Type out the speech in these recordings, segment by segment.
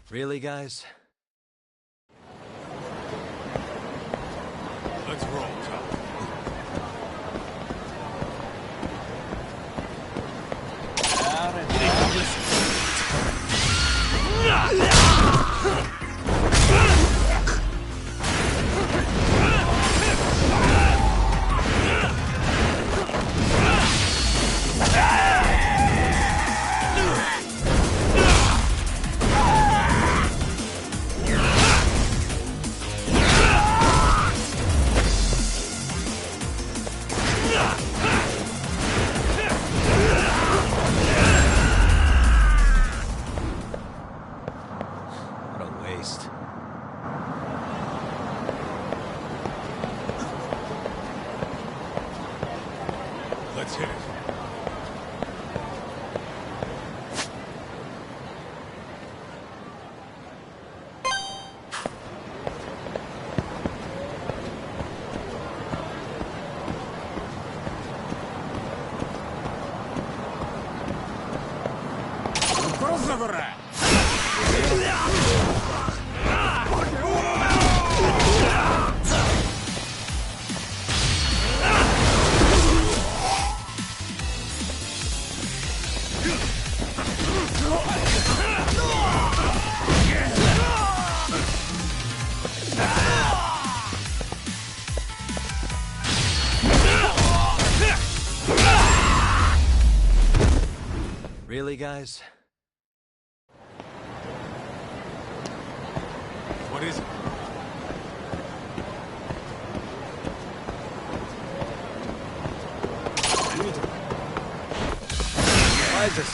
Really, guys? Let's roll, Tom. Let's hit it. Really, guys? What is it? Why is this?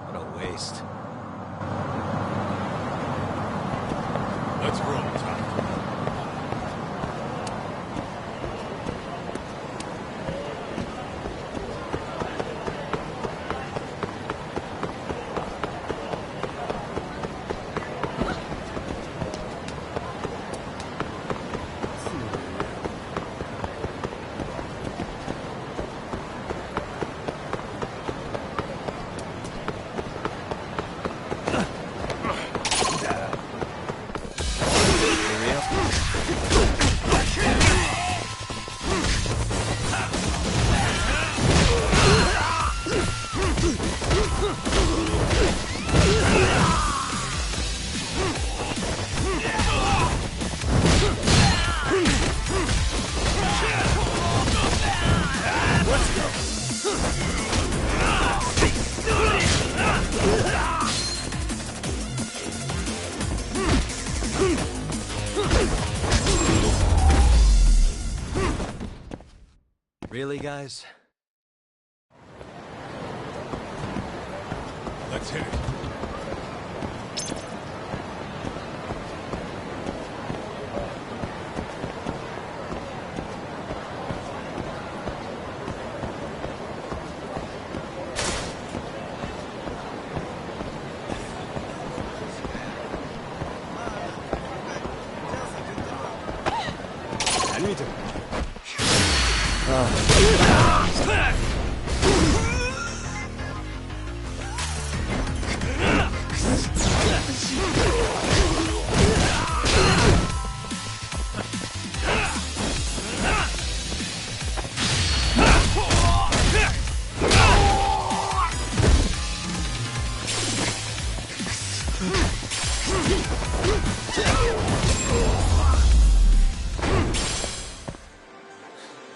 What a waste. Let's roll, Tom. Really, guys? Let's hit it.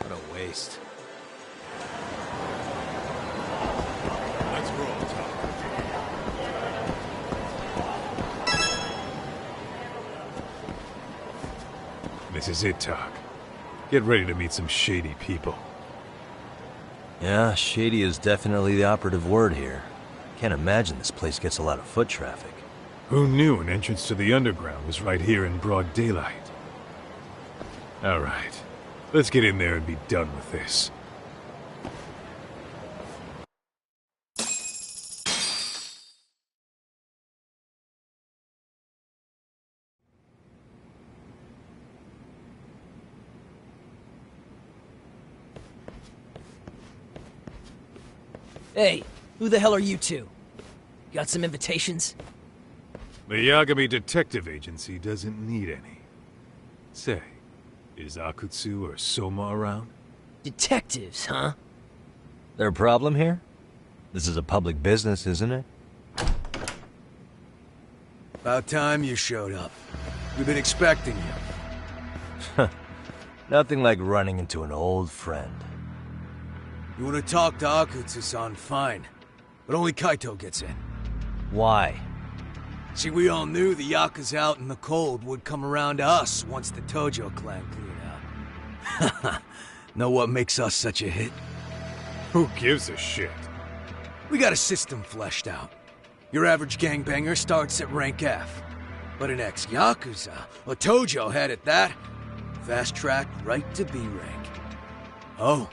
What a waste. Let's roll, Tom. This is it, Doc. Get ready to meet some shady people. Yeah, shady is definitely the operative word here. Can't imagine this place gets a lot of foot traffic. Who knew an entrance to the underground was right here in broad daylight? Alright, let's get in there and be done with this. Hey, who the hell are you two? Got some invitations? The Yagami Detective Agency doesn't need any. Say, is Akutsu or Soma around? Detectives, huh? There a problem here? This is a public business, isn't it? About time you showed up. We've been expecting you. Nothing like running into an old friend. You want to talk to Akutsu-san, fine. But only Kaito gets in. Why? See, we all knew the Yakuza out in the cold would come around to us once the Tojo clan cleared out. Know what makes us such a hit? Who gives a shit? We got a system fleshed out. Your average gangbanger starts at rank F. But an ex-Yakuza, a Tojo head at that, fast track right to B rank. Oh,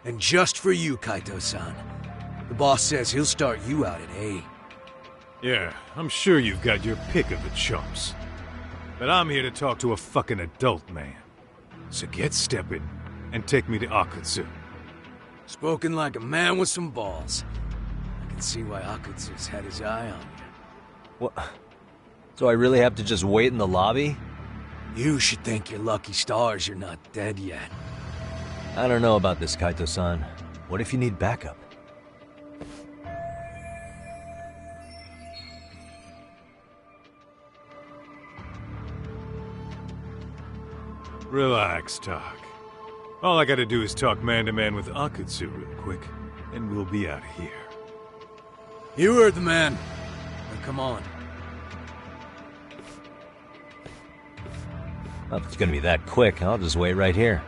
and just for you, Kaito-san. The boss says he'll start you out at A. Yeah, I'm sure you've got your pick of the chumps. But I'm here to talk to a fucking adult man. So get stepping and take me to Akutsu. Spoken like a man with some balls. I can see why Akutsu's had his eye on you. What? So I really have to just wait in the lobby? You should thank your lucky stars you're not dead yet. I don't know about this, Kaito-san. What if you need backup? Relax, Tak. All I gotta do is talk man-to-man with Akutsu real quick, and we'll be out of here. You heard the man. Now come on. Well, if it's gonna be that quick, I'll just wait right here.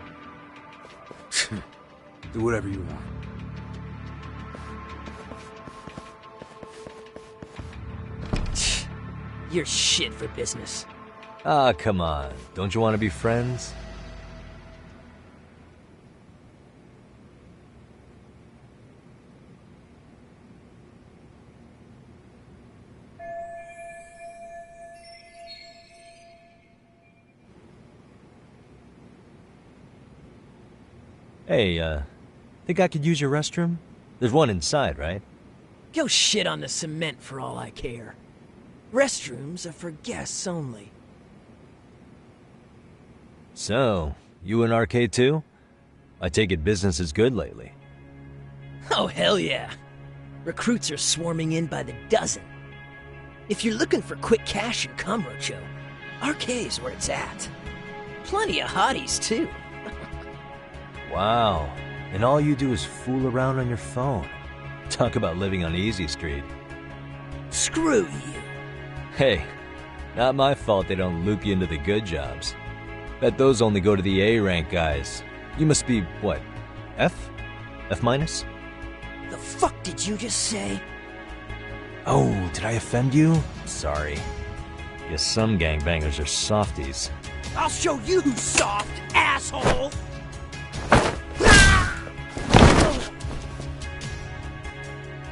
Do whatever you want. You're shit for business. Ah, come on. Don't you want to be friends? Hey, think I could use your restroom? There's one inside, right? Go shit on the cement for all I care. Restrooms are for guests only. So, you in arcade too? I take it business is good lately. Oh, hell yeah. Recruits are swarming in by the dozen. If you're looking for quick cash in Kamurocho, arcade's where it's at. Plenty of hotties, too. Wow. And all you do is fool around on your phone. Talk about living on Easy Street. Screw you. Hey, not my fault they don't loop you into the good jobs. Bet those only go to the A-rank guys. You must be, what, F? F minus? The fuck did you just say? Oh, did I offend you? Sorry. Guess some gangbangers are softies. I'll show you who's soft, asshole!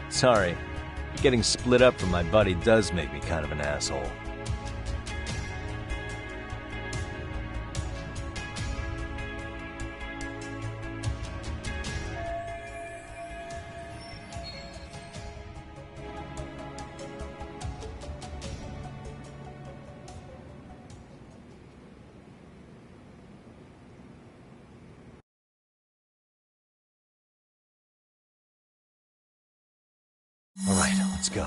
Sorry. Getting split up from my buddy does make me kind of an asshole. All right, let's go.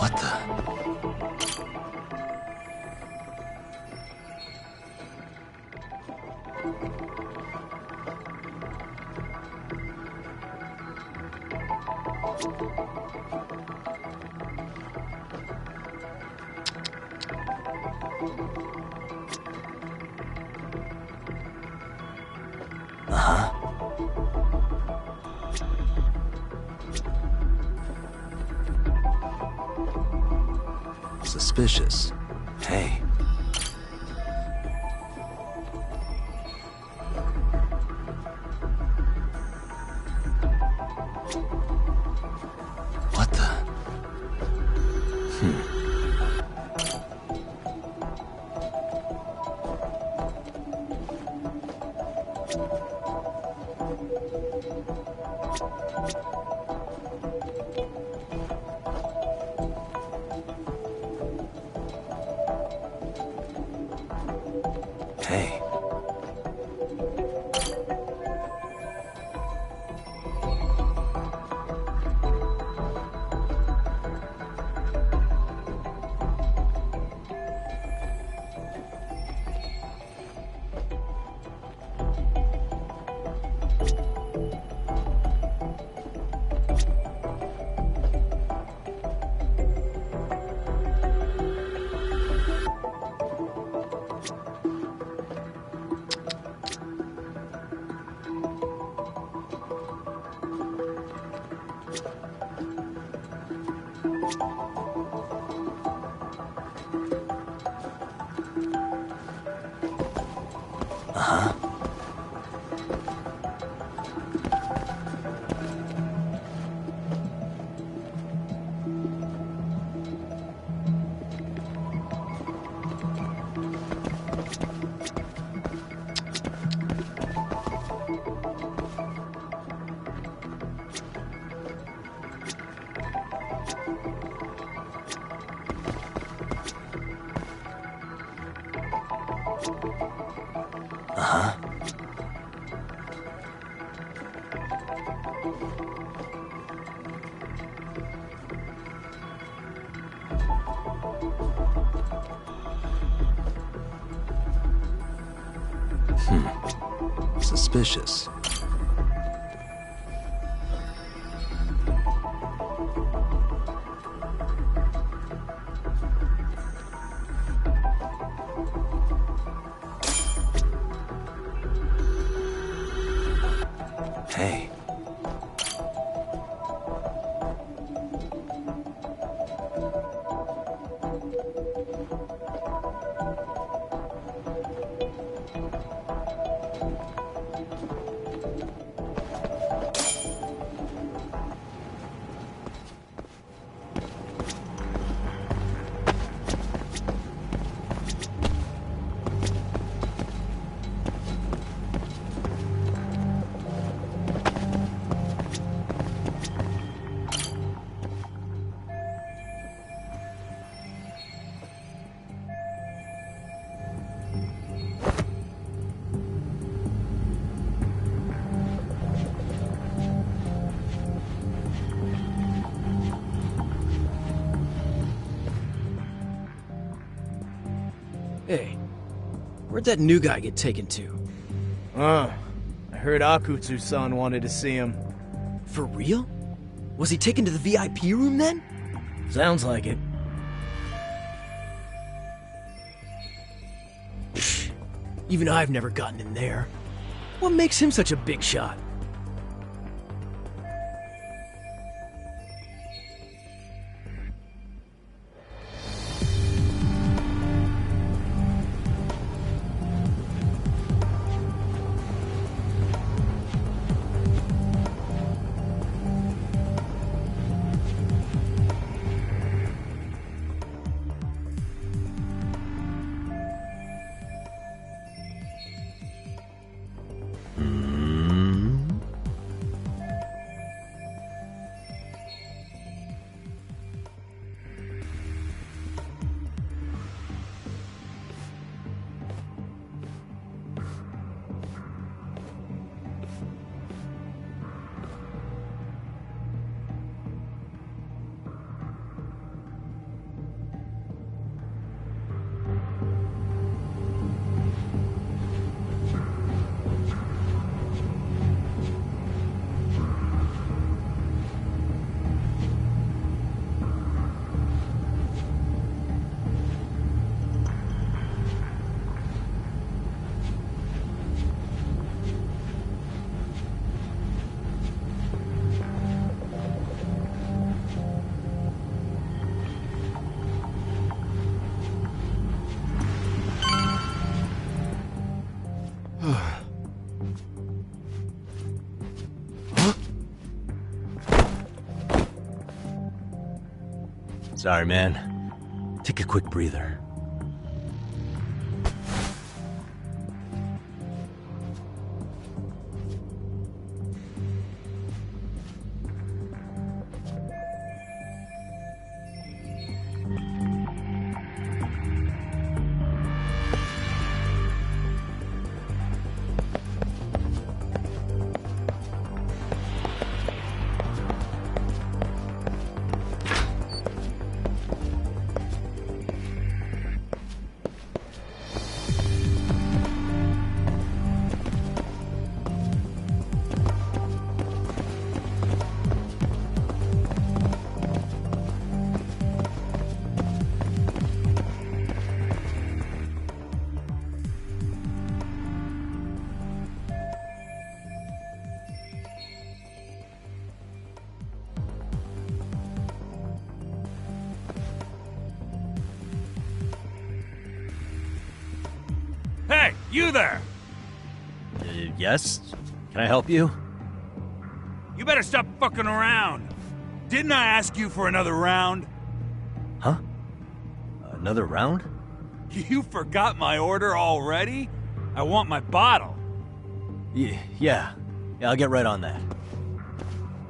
What the? Suspicious. Hey. What the? Hey. Suspicious. Hey. Hey, where'd that new guy get taken to? I heard Akutsu-san wanted to see him. For real? Was he taken to the VIP room then? Sounds like it. Psh, even I've never gotten in there. What makes him such a big shot? Sorry, man. Take a quick breather. Hey, you there! Yes? Can I help you? You better stop fucking around. Didn't I ask you for another round? Huh? Another round? You forgot my order already? I want my bottle. Yeah, I'll get right on that.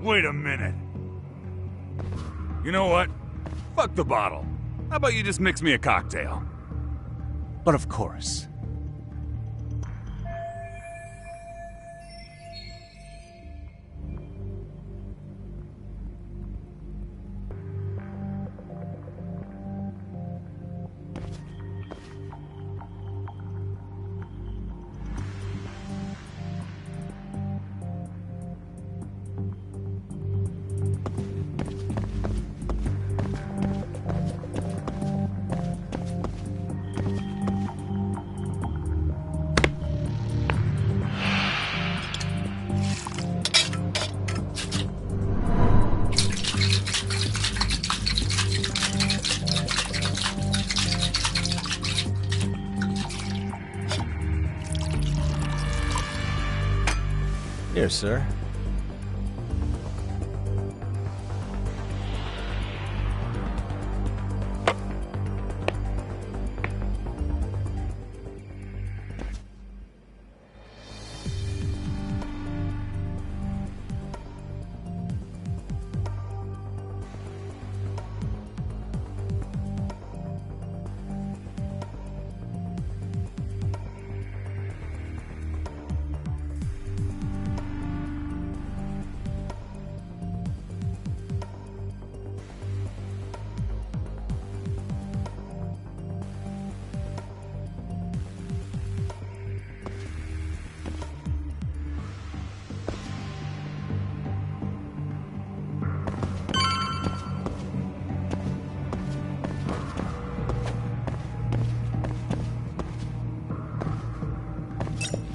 Wait a minute. You know what? Fuck the bottle. How about you just mix me a cocktail? But of course. Here, sir.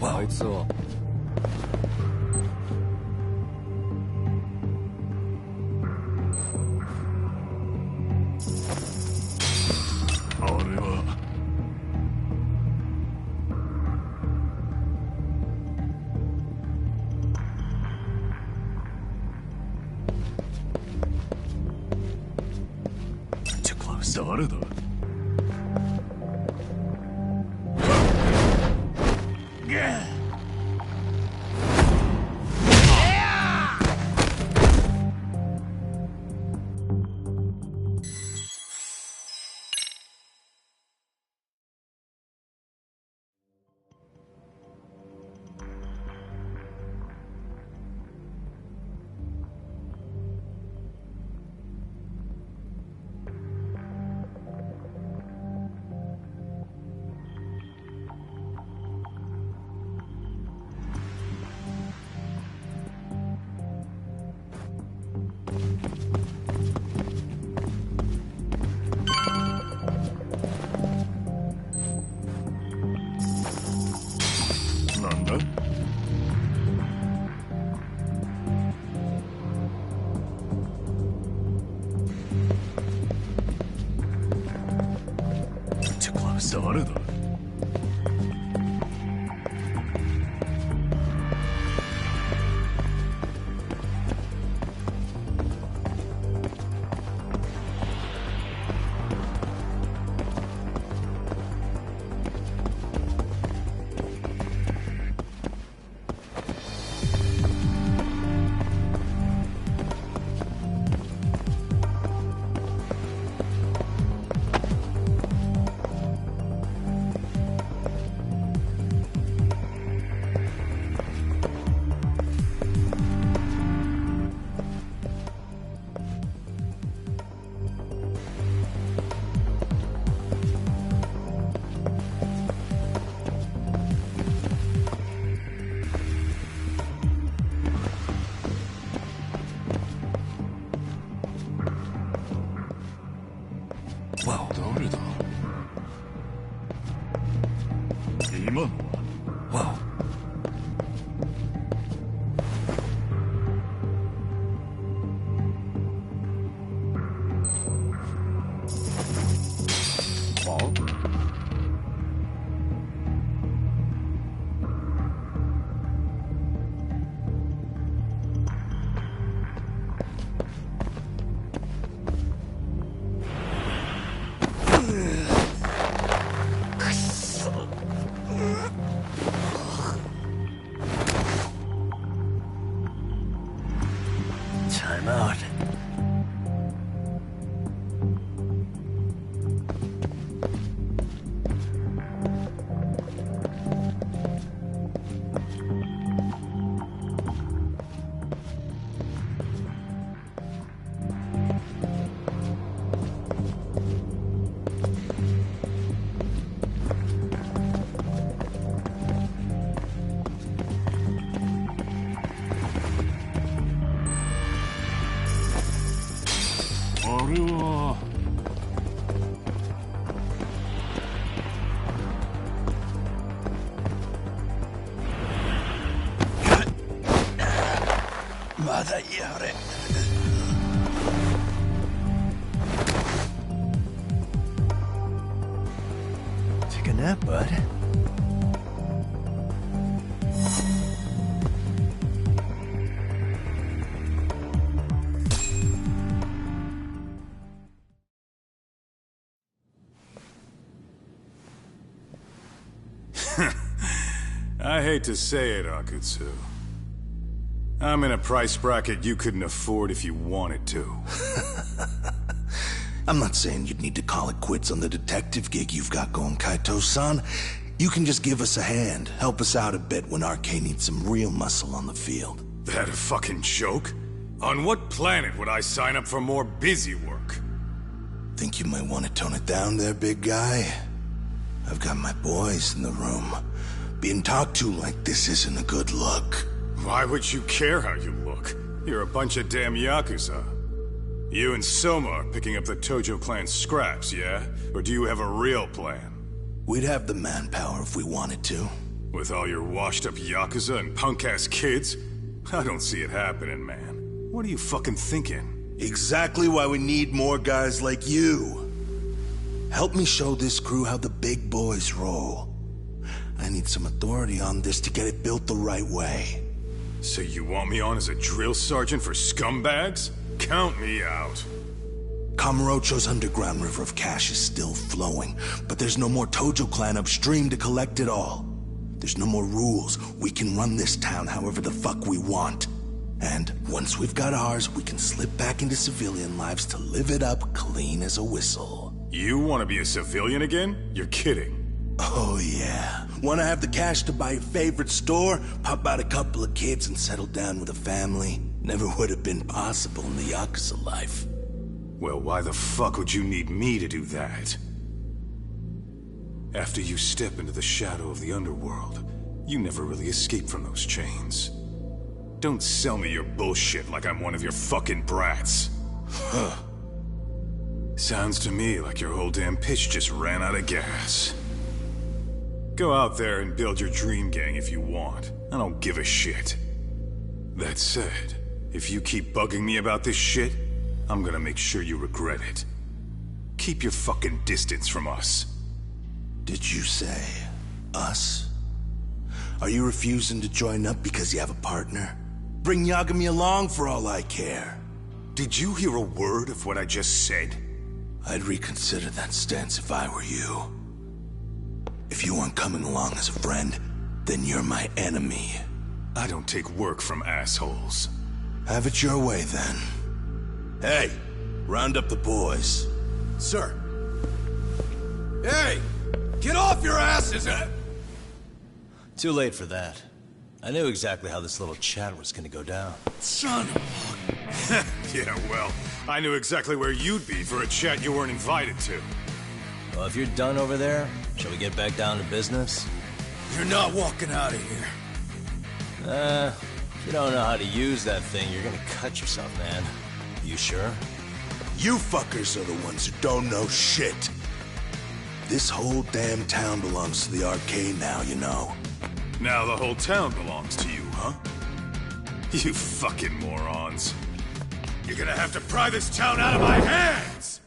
Wow, it's all. Too close. 誰だ? Too close. 誰だ? Whoa. 誰だ今のは Whoa. Time out. Take a nap, bud. I hate to say it, Akutsu. I'm in a price bracket you couldn't afford if you wanted to. I'm not saying you'd need to call it quits on the detective gig you've got going, Kaito-san. You can just give us a hand, help us out a bit when RK needs some real muscle on the field. That a fucking joke? On what planet would I sign up for more busy work? Think you might want to tone it down there, big guy? I've got my boys in the room. Being talked to like this isn't a good look. Why would you care how you look? You're a bunch of damn Yakuza. You and Soma are picking up the Tojo clan's scraps, yeah? Or do you have a real plan? We'd have the manpower if we wanted to. With all your washed-up Yakuza and punk-ass kids? I don't see it happening, man. What are you fucking thinking? Exactly why we need more guys like you. Help me show this crew how the big boys roll. I need some authority on this to get it built the right way. So you want me on as a drill sergeant for scumbags? Count me out. Kamurocho's underground river of cash is still flowing, but there's no more Tojo clan upstream to collect it all. There's no more rules. We can run this town however the fuck we want. And once we've got ours, we can slip back into civilian lives to live it up clean as a whistle. You want to be a civilian again? You're kidding. Oh yeah. Want to have the cash to buy your favorite store, pop out a couple of kids and settle down with a family? Never would have been possible in the Yakuza life. Well, why the fuck would you need me to do that? After you step into the shadow of the underworld, you never really escape from those chains. Don't sell me your bullshit like I'm one of your fucking brats. Huh. Sounds to me like your whole damn pitch just ran out of gas. Go out there and build your dream gang if you want. I don't give a shit. That said, if you keep bugging me about this shit, I'm gonna make sure you regret it. Keep your fucking distance from us. Did you say us? Are you refusing to join up because you have a partner? Bring Yagami along for all I care. Did you hear a word of what I just said? I'd reconsider that stance if I were you. If you aren't coming along as a friend, then you're my enemy. I don't take work from assholes. Have it your way, then. Hey, round up the boys. Sir. Hey! Get off your asses! Too late for that. I knew exactly how this little chat was gonna go down. Son of Yeah, well, I knew exactly where you'd be for a chat you weren't invited to. Well, if you're done over there, shall we get back down to business? You're not walking out of here. If you don't know how to use that thing, you're gonna cut yourself, man. You sure? You fuckers are the ones who don't know shit. This whole damn town belongs to the arcade now, you know. Now the whole town belongs to you, huh? You fucking morons. You're gonna have to pry this town out of my hands!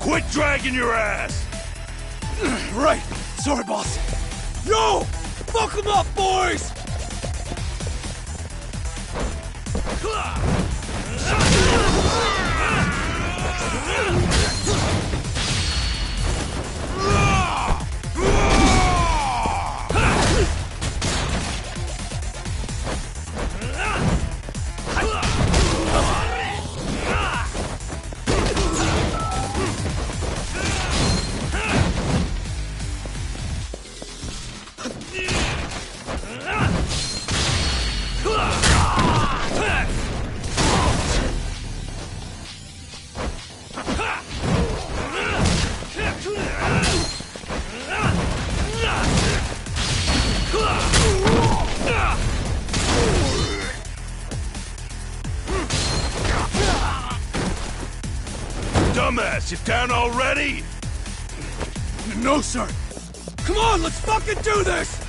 Quit dragging your ass! Right! Sorry, boss! Yo! Fuck 'em up, boys! Dumbass, you down already? No, sir! Come on, let's fucking do this!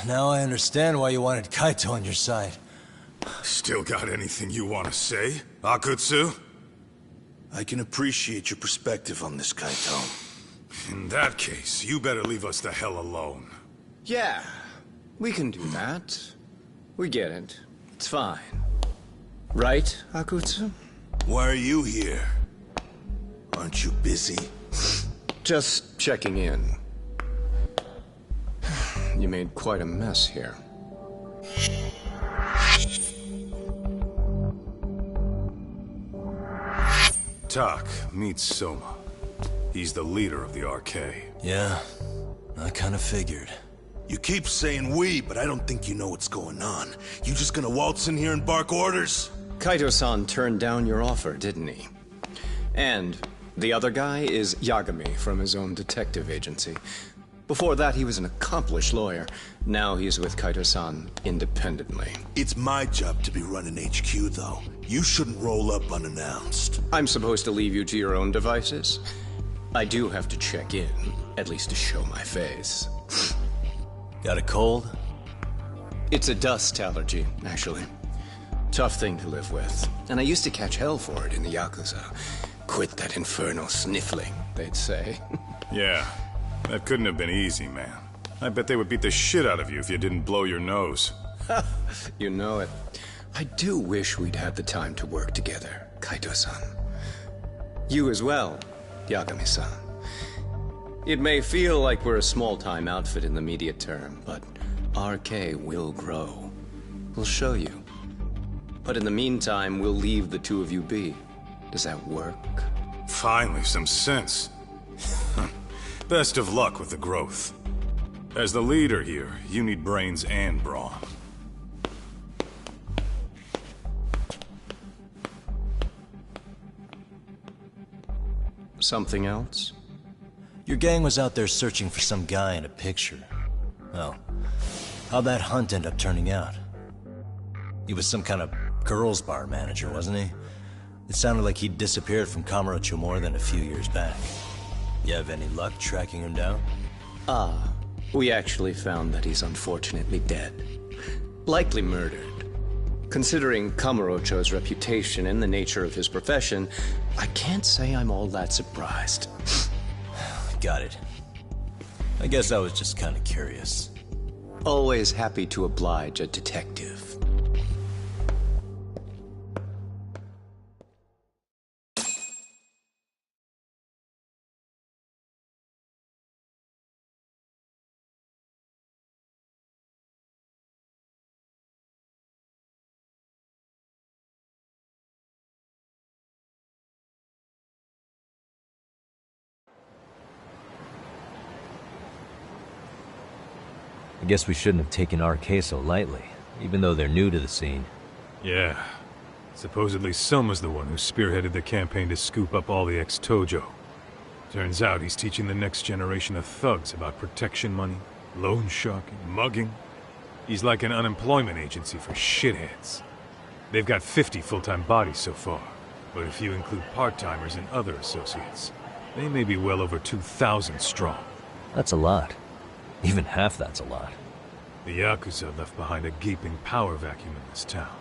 Now I understand why you wanted Kaito on your side. Still got anything you want to say, Akutsu? I can appreciate your perspective on this, Kaito. In that case, you better leave us the hell alone. Yeah, we can do that. We get it. It's fine. Right, Akutsu? Why are you here? Aren't you busy? Just checking in. You made quite a mess here. Tak, meet Soma. He's the leader of the arcade. Yeah, I kind of figured. You keep saying we, but I don't think you know what's going on. You just gonna waltz in here and bark orders? Kaito-san turned down your offer, didn't he? And the other guy is Yagami from his own detective agency. Before that, he was an accomplished lawyer. Now he's with Kaito-san independently. It's my job to be running HQ, though. You shouldn't roll up unannounced. I'm supposed to leave you to your own devices? I do have to check in, at least to show my face. Got a cold? It's a dust allergy, actually. Tough thing to live with. And I used to catch hell for it in the Yakuza. Quit that infernal sniffling, they'd say. Yeah, that couldn't have been easy, man. I bet they would beat the shit out of you if you didn't blow your nose. You know it. I do wish we'd had the time to work together, Kaito-san. You as well, Yagami-san. It may feel like we're a small-time outfit in the immediate term, but RK will grow. We'll show you. But in the meantime, we'll leave the two of you be. Does that work? Finally, some sense. Best of luck with the growth. As the leader here, you need brains and brawn. Something else? Your gang was out there searching for some guy in a picture. Oh, how'd that hunt end up turning out? He was some kind of girls' bar manager, wasn't he? It sounded like he'd disappeared from Kamurocho more than a few years back. You have any luck tracking him down? We actually found that he's unfortunately dead. Likely murdered. Considering Kamurocho's reputation and the nature of his profession, I can't say I'm all that surprised. Got it. I guess I was just kind of curious. Always happy to oblige a detective. I guess we shouldn't have taken RK so lightly, even though they're new to the scene. Yeah. Supposedly Soma's the one who spearheaded the campaign to scoop up all the ex-Tojo. Turns out he's teaching the next generation of thugs about protection money, loan sharking, mugging. He's like an unemployment agency for shitheads. They've got 50 full-time bodies so far, but if you include part-timers and other associates, they may be well over 2,000 strong. That's a lot. Even half that's a lot. The Yakuza left behind a gaping power vacuum in this town.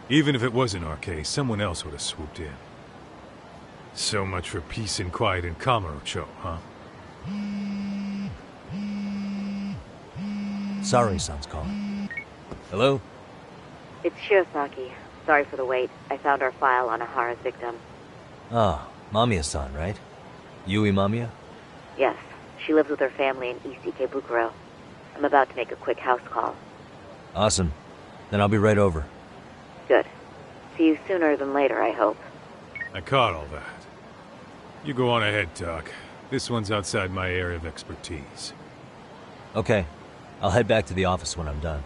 Even if it wasn't RK, someone else would have swooped in. So much for peace and quiet in Kamurocho, huh? Sorry-san's calling. Hello? It's Shirosaki. Sorry for the wait. I found our file on Ahara's victim. Ah, Mamiya-san, right? Yui Mamiya? Yes. She lives with her family in East Ikebukuro. I'm about to make a quick house call. Awesome. Then I'll be right over. Good. See you sooner than later, I hope. I caught all that. You go on ahead, Doc. This one's outside my area of expertise. Okay. I'll head back to the office when I'm done.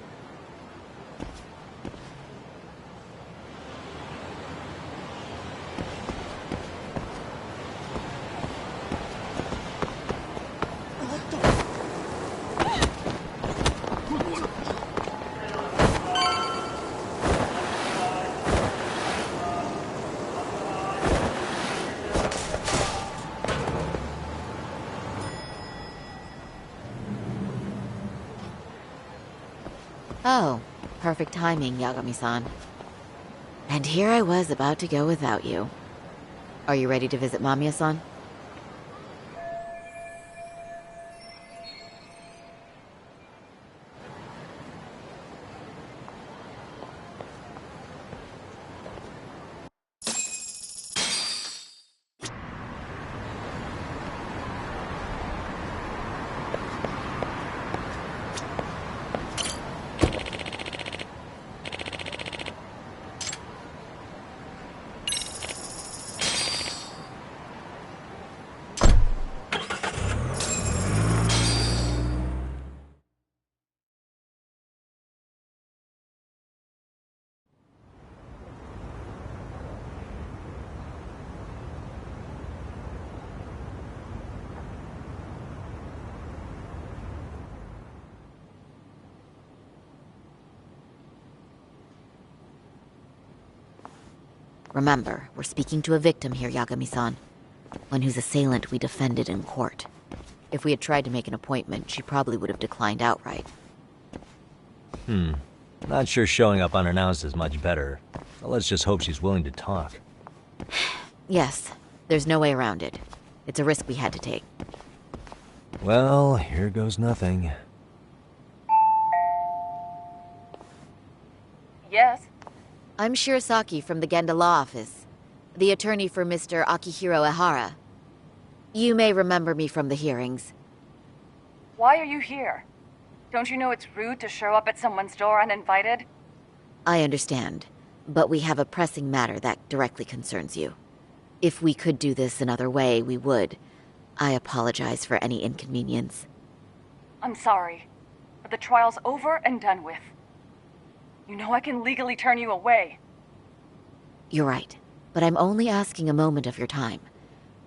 Oh, perfect timing, Yagami-san. And here I was about to go without you. Are you ready to visit Mamiya-san? Remember, we're speaking to a victim here, Yagami-san. One whose assailant we defended in court. If we had tried to make an appointment, she probably would have declined outright. Not sure showing up unannounced is much better. So let's just hope she's willing to talk. Yes, there's no way around it. It's a risk we had to take. Well, here goes nothing. Yes? I'm Shirasaki from the Genda Law Office, the attorney for Mr. Akihiro Ehara. You may remember me from the hearings. Why are you here? Don't you know it's rude to show up at someone's door uninvited? I understand, but we have a pressing matter that directly concerns you. If we could do this another way, we would. I apologize for any inconvenience. I'm sorry, but the trial's over and done with. You know I can legally turn you away. You're right, but I'm only asking a moment of your time.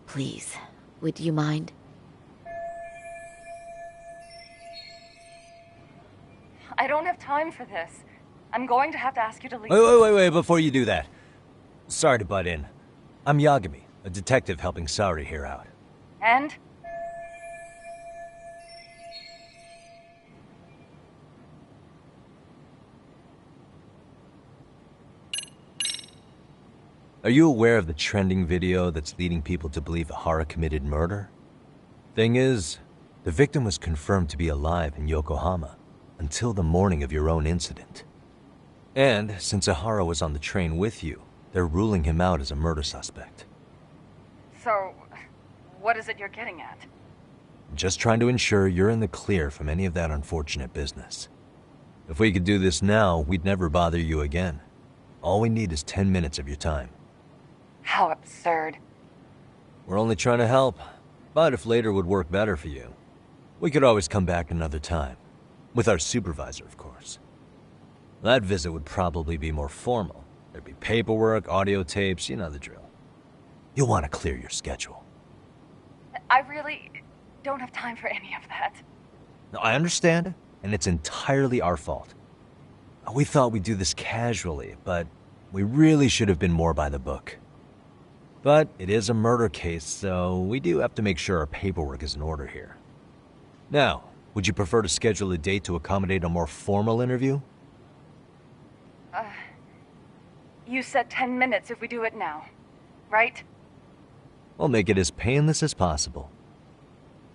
Please, would you mind? I don't have time for this. I'm going to have to ask you to leave. Wait, before you do that. Sorry to butt in. I'm Yagami, a detective helping Sari here out. And? Are you aware of the trending video that's leading people to believe Ehara committed murder? Thing is, the victim was confirmed to be alive in Yokohama until the morning of your own incident. And since Ehara was on the train with you, they're ruling him out as a murder suspect. So, what is it you're getting at? Just trying to ensure you're in the clear from any of that unfortunate business. If we could do this now, we'd never bother you again. All we need is 10 minutes of your time. How absurd. We're only trying to help, but if later would work better for you, we could always come back another time. With our supervisor, of course. That visit would probably be more formal. There'd be paperwork, audio tapes, you know the drill. You'll want to clear your schedule. I really don't have time for any of that. No, I understand, and it's entirely our fault. We thought we'd do this casually, but we really should have been more by the book. But it is a murder case, so we do have to make sure our paperwork is in order here. Now, would you prefer to schedule a date to accommodate a more formal interview? You said 10 minutes if we do it now, right? We'll make it as painless as possible.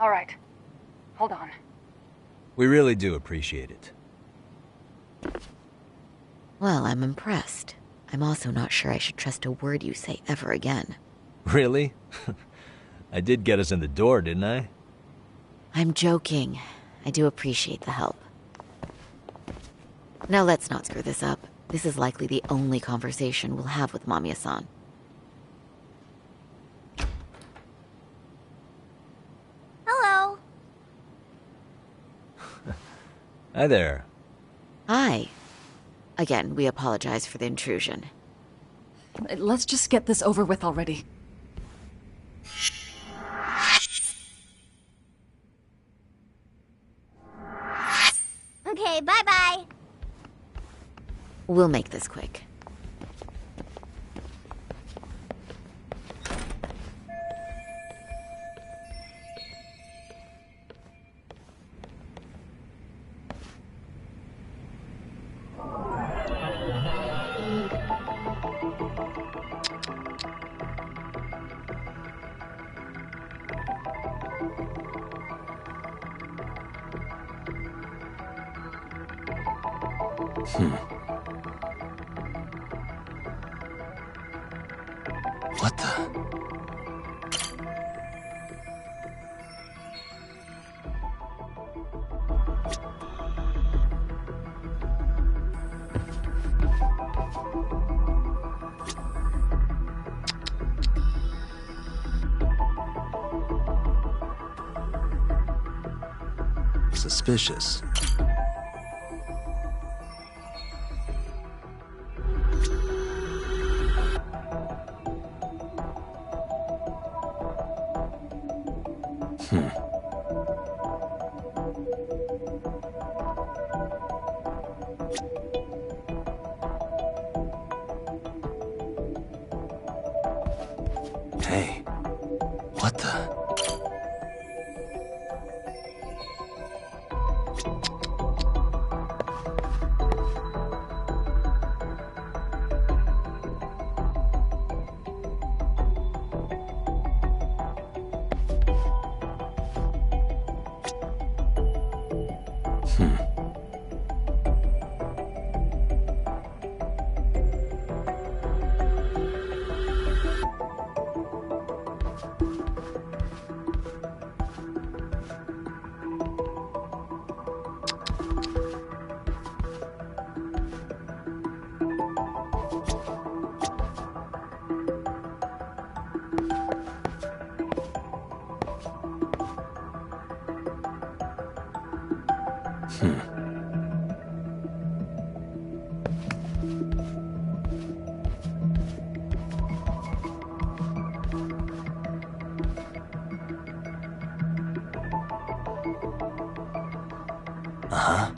All right. Hold on. We really do appreciate it. Well, I'm impressed. I'm also not sure I should trust a word you say ever again. Really? I did get us in the door, didn't I? I'm joking. I do appreciate the help. Now let's not screw this up. This is likely the only conversation we'll have with Mamiya-san. Hello. Hi there. Hi. Again, we apologize for the intrusion. Let's just get this over with already. Okay, bye-bye. We'll make this quick. What the? Suspicious. Hey, what the? Uh-huh.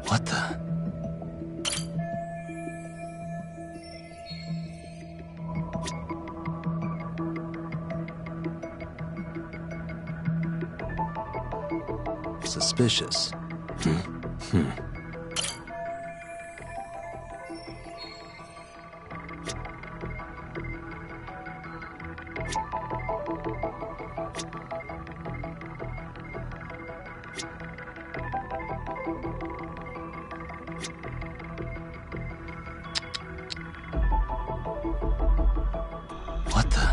What the? Suspicious. What the?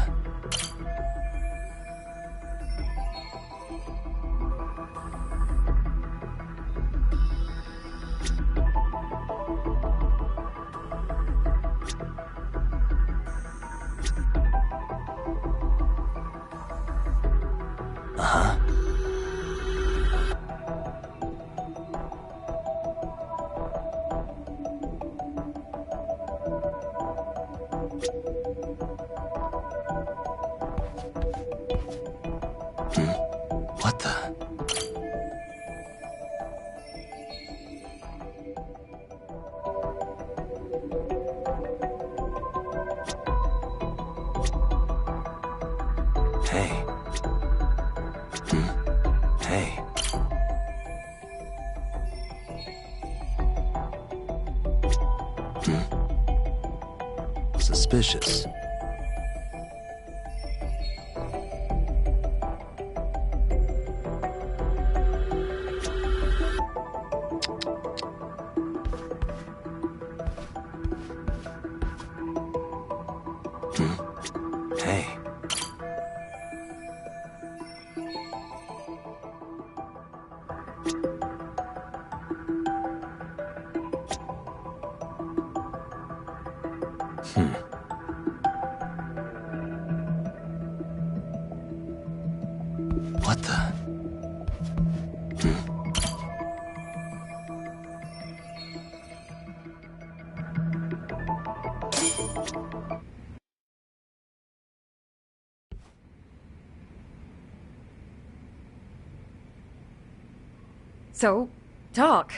Uh-huh. What the? Hey. Hey. Suspicious. Hey. What the? So, Doc,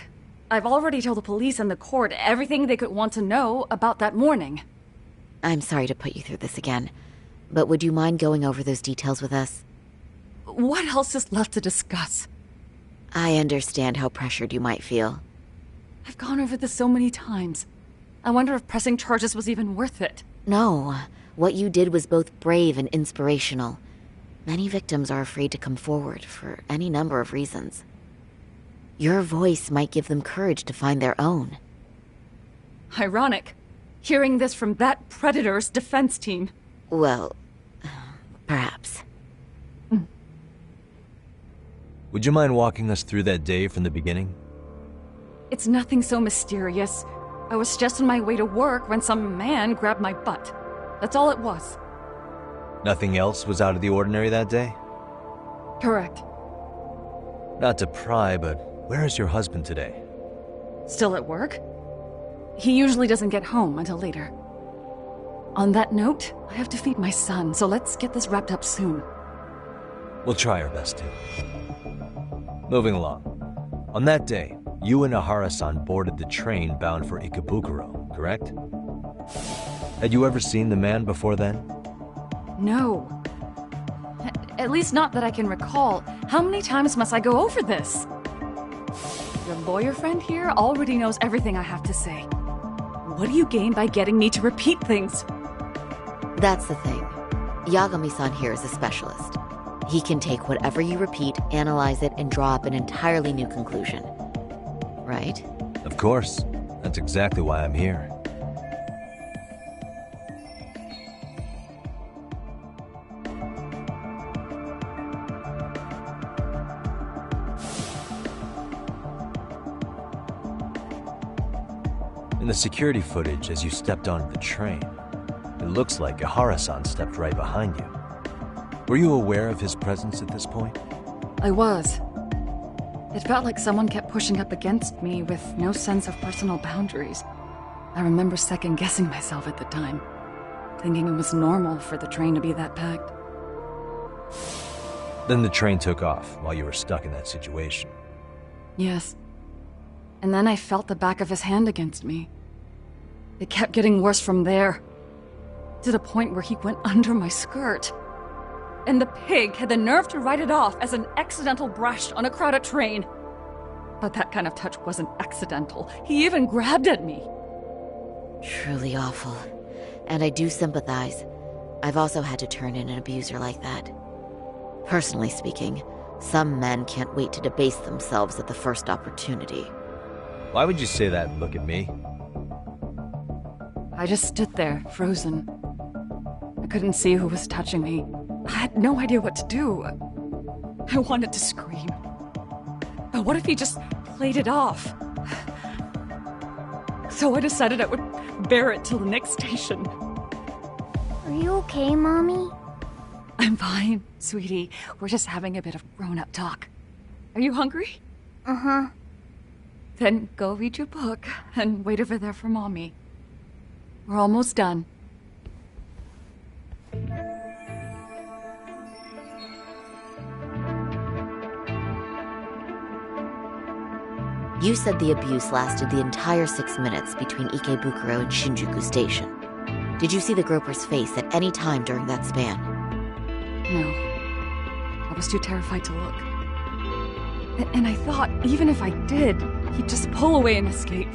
I've already told the police and the court everything they could want to know about that morning. I'm sorry to put you through this again, but would you mind going over those details with us? What else is left to discuss? I understand how pressured you might feel. I've gone over this so many times. I wonder if pressing charges was even worth it. No, what you did was both brave and inspirational. Many victims are afraid to come forward for any number of reasons. Your voice might give them courage to find their own. Ironic, hearing this from that predator's defense team. Well, perhaps. Would you mind walking us through that day from the beginning? It's nothing so mysterious. I was just on my way to work when some man grabbed my butt. That's all it was. Nothing else was out of the ordinary that day? Correct. Not to pry, but where is your husband today? Still at work? He usually doesn't get home until later. On that note, I have to feed my son, so let's get this wrapped up soon. We'll try our best to. Moving along. On that day, you and Ahara-san boarded the train bound for Ikebukuro, correct? Had you ever seen the man before then? No. At least not that I can recall. How many times must I go over this? Your lawyer friend here already knows everything I have to say. What do you gain by getting me to repeat things? That's the thing. Yagami-san here is a specialist. He can take whatever you repeat, analyze it, and draw up an entirely new conclusion. Right? Of course. That's exactly why I'm here. In the security footage as you stepped onto the train, it looks like Ahara-san stepped right behind you. Were you aware of his presence at this point? I was. It felt like someone kept pushing up against me with no sense of personal boundaries. I remember second-guessing myself at the time, thinking it was normal for the train to be that packed. Then the train took off while you were stuck in that situation. Yes. And then I felt the back of his hand against me. It kept getting worse from there, to the point where he went under my skirt. And the pig had the nerve to write it off as an accidental brush on a crowded train. But that kind of touch wasn't accidental. He even grabbed at me. Truly awful. And I do sympathize. I've also had to turn in an abuser like that. Personally speaking, some men can't wait to debase themselves at the first opportunity. Why would you say that and look at me? I just stood there, frozen. I couldn't see who was touching me. I had no idea what to do. I wanted to scream. But what if he just played it off? So I decided I would bear it till the next station. Are you okay, Mommy? I'm fine, sweetie. We're just having a bit of grown-up talk. Are you hungry? Uh-huh. Then go read your book and wait over there for Mommy. We're almost done. You said the abuse lasted the entire 6 minutes between Ikebukuro and Shinjuku Station. Did you see the groper's face at any time during that span? No. I was too terrified to look. And I thought, even if I did, he'd just pull away and escape.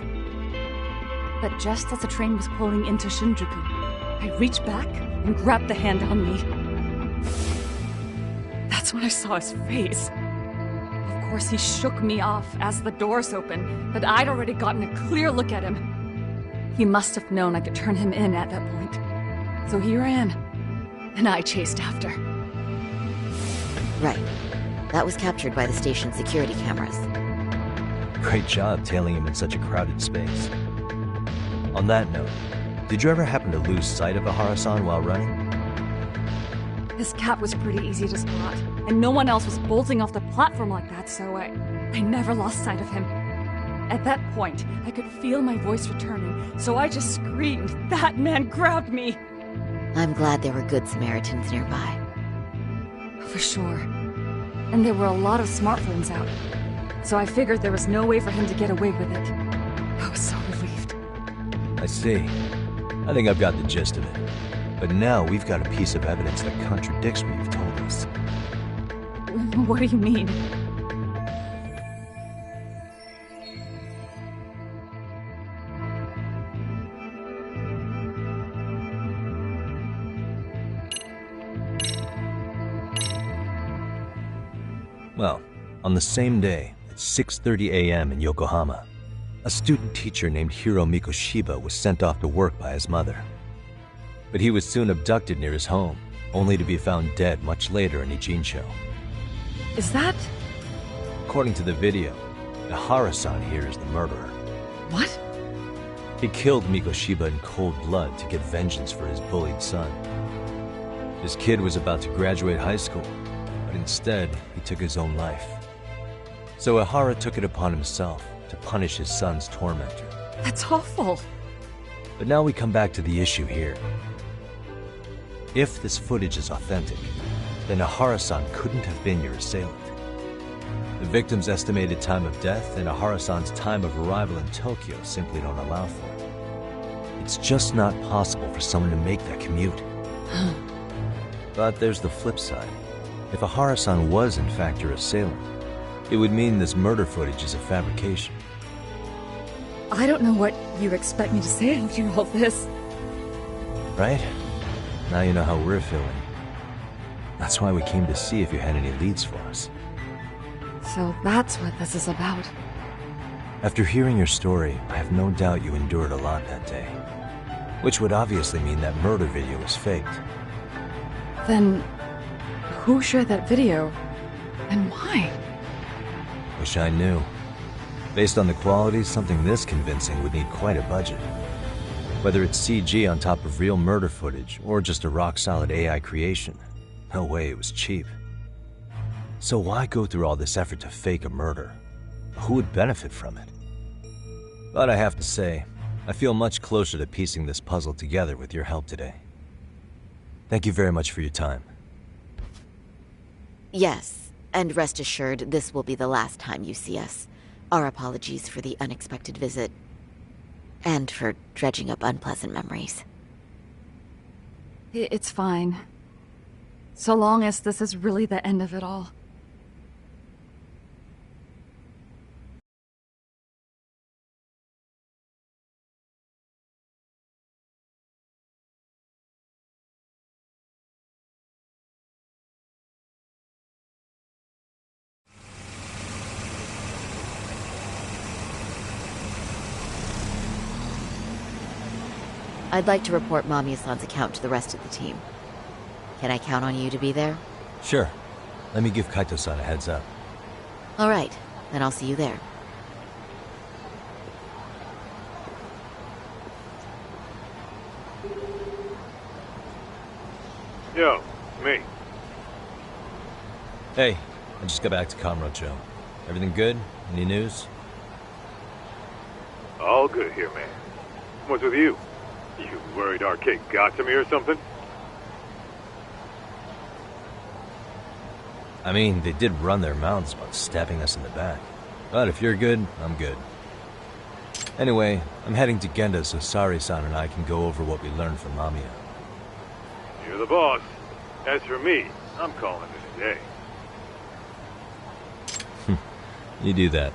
But just as the train was pulling into Shinjuku, I reached back and grabbed the hand on me. That's when I saw his face. Of course, he shook me off as the doors opened, but I'd already gotten a clear look at him. He must have known I could turn him in at that point. So he ran, and I chased after. Right. That was captured by the station's security cameras. Great job tailing him in such a crowded space. On that note, did you ever happen to lose sight of Ahara-san while running? His cap was pretty easy to spot, and no one else was bolting off the platform like that, so I never lost sight of him. At that point, I could feel my voice returning, so I just screamed. That man grabbed me! I'm glad there were good Samaritans nearby. For sure. And there were a lot of smartphones out, so I figured there was no way for him to get away with it. I was so relieved. I see. I think I've got the gist of it. But now we've got a piece of evidence that contradicts what you've told us. What do you mean? Well, on the same day, at 6:30 a.m. in Yokohama, a student teacher named Hiro Mikoshiba was sent off to work by his mother. But he was soon abducted near his home, only to be found dead much later in Ijincho. Is that... According to the video, Ihara-san here is the murderer. What? He killed Mikoshiba in cold blood to get vengeance for his bullied son. His kid was about to graduate high school, but instead, he took his own life. So Ihara took it upon himself to punish his son's tormentor. That's awful. But now we come back to the issue here. If this footage is authentic, then Ihara-san couldn't have been your assailant. The victim's estimated time of death and Ihara-san's time of arrival in Tokyo simply don't allow for it. It's just not possible for someone to make that commute. But there's the flip side. If Ihara-san was in fact your assailant, it would mean this murder footage is a fabrication. I don't know what you expect me to say after all this. Right? Now you know how we're feeling. That's why we came to see if you had any leads for us. So that's what this is about. After hearing your story, I have no doubt you endured a lot that day. Which would obviously mean that murder video was faked. Then... who shared that video? And why? Wish I knew. Based on the quality, something this convincing would need quite a budget. Whether it's CG on top of real murder footage, or just a rock-solid AI creation, no way it was cheap. So why go through all this effort to fake a murder? Who would benefit from it? But I have to say, I feel much closer to piecing this puzzle together with your help today. Thank you very much for your time. Yes, and rest assured, this will be the last time you see us. Our apologies for the unexpected visit. And for dredging up unpleasant memories. It's fine. So long as this is really the end of it all. I'd like to report Mamiya-san's account to the rest of the team. Can I count on you to be there? Sure. Let me give Kaito-san a heads up. All right, then I'll see you there. Yo, me. Hey, I just got back to Kamurocho. Everything good? Any news? All good here, man. What's with you? You worried Arcade got to me or something? I mean, they did run their mouths about stabbing us in the back. But if you're good, I'm good. Anyway, I'm heading to Genda so Sari-san and I can go over what we learned from Mamiya. You're the boss. As for me, I'm calling it a day. You do that.